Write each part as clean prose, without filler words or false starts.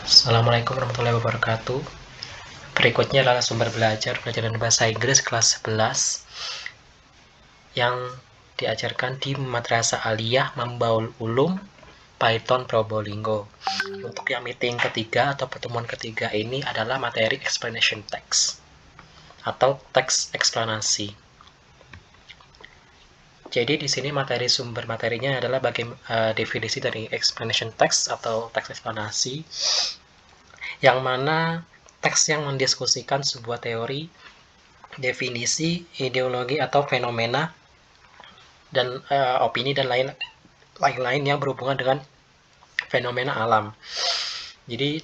Assalamualaikum warahmatullahi wabarakatuh. Berikutnya adalah sumber belajar pelajaran bahasa Inggris kelas 11 yang diajarkan di Madrasah Aliyah Mambaul Ulum Python Probolinggo. Untuk yang meeting ketiga atau pertemuan ketiga ini adalah materi explanation text atau teks eksplanasi. Jadi di sini materi sumber materinya adalah definisi dari explanation text atau teks eksplanasi, yang mana teks yang mendiskusikan sebuah teori, definisi, ideologi atau fenomena dan opini dan lain-lain yang berhubungan dengan fenomena alam. Jadi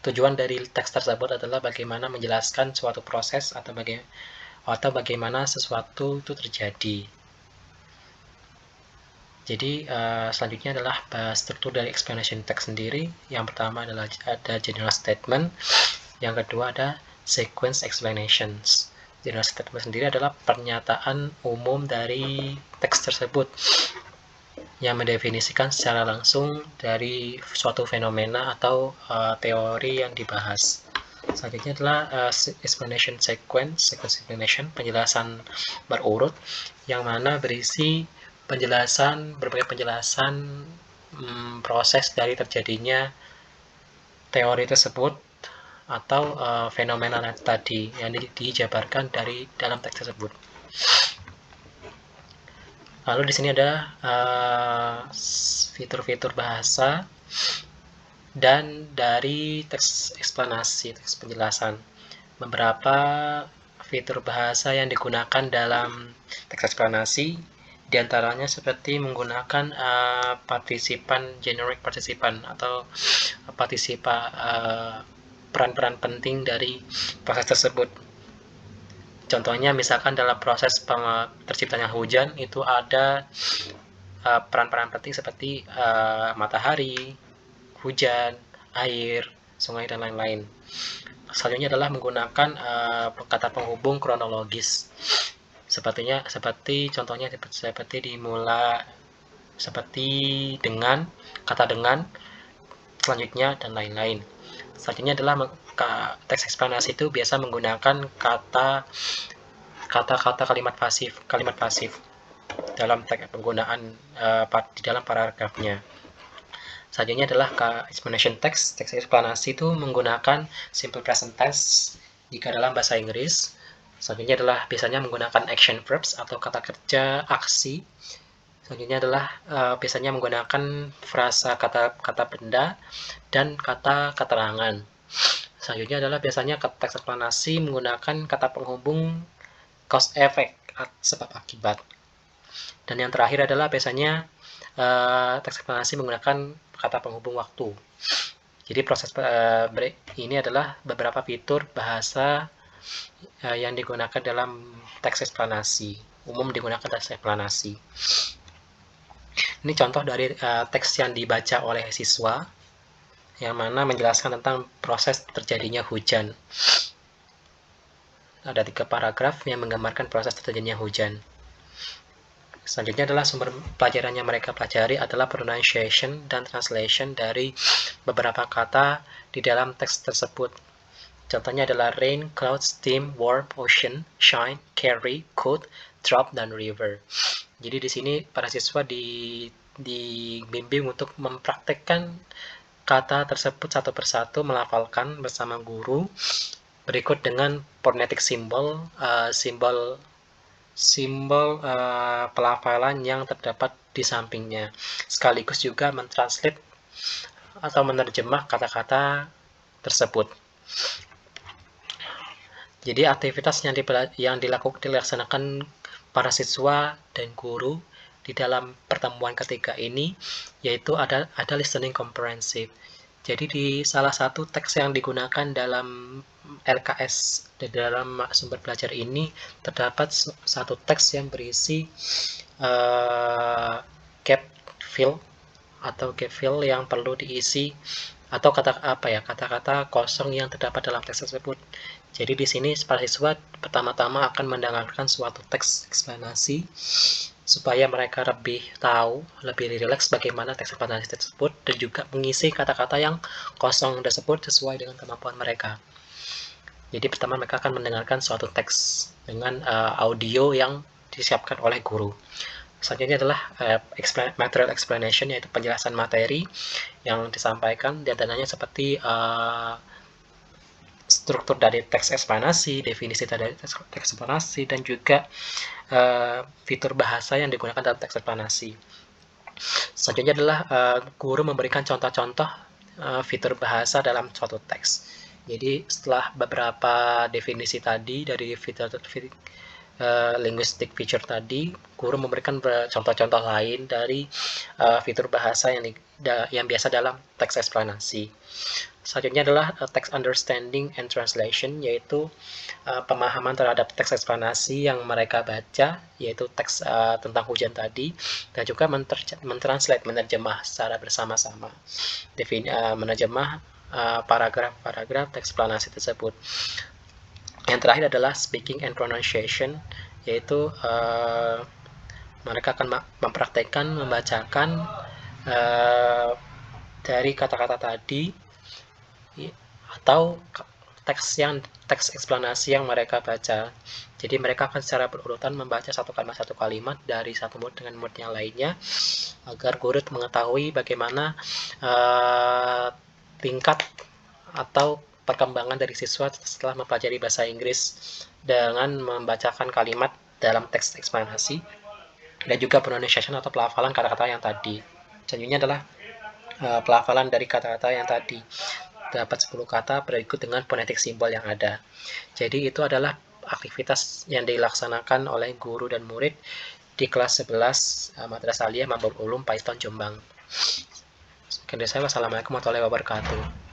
tujuan dari teks tersebut adalah bagaimana menjelaskan suatu proses atau bagaimana sesuatu itu terjadi. Jadi selanjutnya adalah struktur dari explanation text sendiri. Yang pertama adalah ada general statement, yang kedua ada sequence explanations. General statement sendiri adalah pernyataan umum dari teks tersebut yang mendefinisikan secara langsung dari suatu fenomena atau teori yang dibahas. Selanjutnya adalah explanation sequence explanation, penjelasan berurut, yang mana berisi berbagai penjelasan proses dari terjadinya teori tersebut atau fenomena tadi yang dijabarkan dari dalam teks tersebut. Lalu di sini ada fitur-fitur bahasa dan dari teks eksplanasi, teks penjelasan. Beberapa fitur bahasa yang digunakan dalam teks eksplanasi diantaranya seperti menggunakan generic partisipan atau peran-peran penting dari proses tersebut. Contohnya misalkan dalam proses terciptanya hujan itu ada peran-peran penting seperti matahari, hujan, air, sungai, dan lain-lain. Selanjutnya adalah menggunakan kata penghubung kronologis. Contohnya seperti dimulai seperti dengan, kata dengan, selanjutnya, dan lain-lain. Selanjutnya adalah teks eksplanasi itu biasa menggunakan kata-kata kalimat pasif dalam teks penggunaan di dalam paragrafnya. Selanjutnya adalah explanation text. Teks eksplanasi itu menggunakan simple present tense jika dalam bahasa Inggris. Selanjutnya adalah biasanya menggunakan action verbs atau kata kerja aksi. Selanjutnya adalah biasanya menggunakan frasa kata benda dan kata keterangan. Selanjutnya adalah biasanya teks eksplanasi menggunakan kata penghubung cause effect, sebab akibat. Dan yang terakhir adalah biasanya teks eksplanasi menggunakan kata penghubung waktu. Jadi proses ini adalah beberapa fitur bahasa yang digunakan dalam teks eksplanasi, umum digunakan teks eksplanasi. Ini contoh dari teks yang dibaca oleh siswa, yang mana menjelaskan tentang proses terjadinya hujan. Ada 3 paragraf yang menggambarkan proses terjadinya hujan. Selanjutnya adalah sumber pelajaran yang mereka pelajari adalah pronunciation dan translation dari beberapa kata di dalam teks tersebut. Contohnya adalah rain, cloud, steam, warm, ocean, shine, carry, could, drop, dan river. Jadi di sini para siswa dibimbing untuk mempraktekkan kata tersebut satu persatu, melafalkan bersama guru berikut dengan phonetic simbol pelafalan yang terdapat di sampingnya, sekaligus juga mentranslate atau menerjemah kata-kata tersebut. Jadi aktivitas yang dilaksanakan para siswa dan guru di dalam pertemuan ketiga ini yaitu ada listening comprehensive. Jadi di salah satu teks yang digunakan dalam LKS di dalam sumber belajar ini terdapat satu teks yang berisi gap fill yang perlu diisi atau kata-kata kosong yang terdapat dalam teks tersebut. Jadi di sini para siswa pertama-tama akan mendengarkan suatu teks eksplanasi supaya mereka lebih tahu, lebih rileks bagaimana teks eksplanasi tersebut, dan juga mengisi kata-kata yang kosong tersebut sesuai dengan kemampuan mereka. Jadi pertama mereka akan mendengarkan suatu teks dengan audio yang disiapkan oleh guru. Selanjutnya adalah material explanation, yaitu penjelasan materi yang disampaikan, diantaranya seperti struktur dari teks eksplanasi, definisi dari teks eksplanasi, dan juga fitur bahasa yang digunakan dalam teks eksplanasi. Selanjutnya adalah guru memberikan contoh-contoh fitur bahasa dalam suatu teks. Jadi setelah beberapa definisi tadi dari fitur linguistic feature tadi, guru memberikan contoh-contoh lain dari fitur bahasa yang biasa dalam teks eksplanasi. Selanjutnya adalah text understanding and translation, yaitu pemahaman terhadap teks eksplanasi yang mereka baca, yaitu teks tentang hujan tadi, dan juga menerjemah secara bersama-sama, menerjemah paragraf-paragraf teks eksplanasi tersebut. Yang terakhir adalah speaking and pronunciation, yaitu mereka akan mempraktekkan membacakan dari kata-kata tadi atau teks eksplanasi yang mereka baca. Jadi mereka akan secara berurutan membaca satu kalimat dari satu mood dengan mood yang lainnya, agar guru mengetahui bagaimana tingkat atau perkembangan dari siswa setelah mempelajari bahasa Inggris dengan membacakan kalimat dalam teks eksplanasi, dan juga pronunciation atau pelafalan kata-kata yang tadi. Selanjutnya adalah pelafalan dari kata-kata yang tadi. Dapat 10 kata berikut dengan fonetik simbol yang ada. Jadi itu adalah aktivitas yang dilaksanakan oleh guru dan murid di kelas 11 Madrasah Aliyah Mabul Ulum Paiton Jombang. Sekian dari saya. Wassalamualaikum warahmatullahi wabarakatuh.